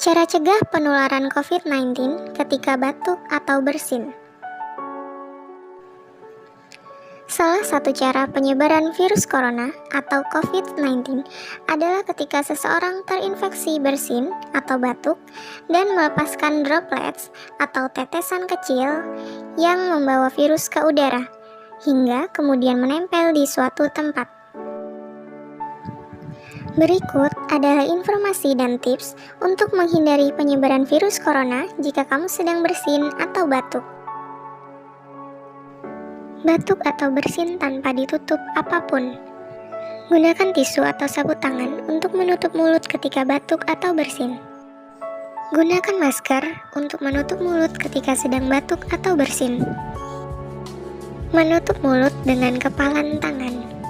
Cara cegah penularan COVID-19 ketika batuk atau bersin. Salah satu cara penyebaran virus corona atau COVID-19 adalah ketika seseorang terinfeksi bersin atau batuk dan melepaskan droplets atau tetesan kecil yang membawa virus ke udara, hingga kemudian menempel di suatu tempat. Berikut adalah informasi dan tips untuk menghindari penyebaran virus corona jika kamu sedang bersin atau batuk. Batuk atau bersin tanpa ditutup apapun. Gunakan tisu atau sabut tangan untuk menutup mulut ketika batuk atau bersin. Gunakan masker untuk menutup mulut ketika sedang batuk atau bersin. Menutup mulut dengan kepalan tangan.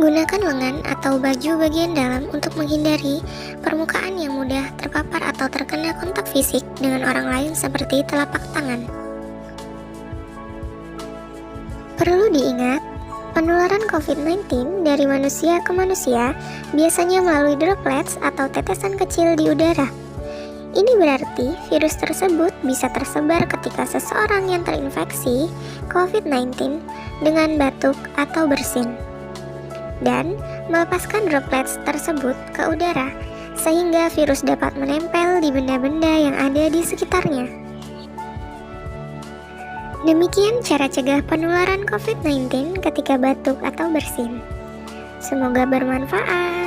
Gunakan lengan atau baju bagian dalam untuk menghindari permukaan yang mudah terpapar atau terkena kontak fisik dengan orang lain seperti telapak tangan. Perlu diingat, penularan COVID-19 dari manusia ke manusia biasanya melalui droplets atau tetesan kecil di udara. Ini berarti virus tersebut bisa tersebar ketika seseorang yang terinfeksi COVID-19 dengan batuk atau bersin dan melepaskan droplets tersebut ke udara, sehingga virus dapat menempel di benda-benda yang ada di sekitarnya. Demikian cara cegah penularan COVID-19 ketika batuk atau bersin. Semoga bermanfaat.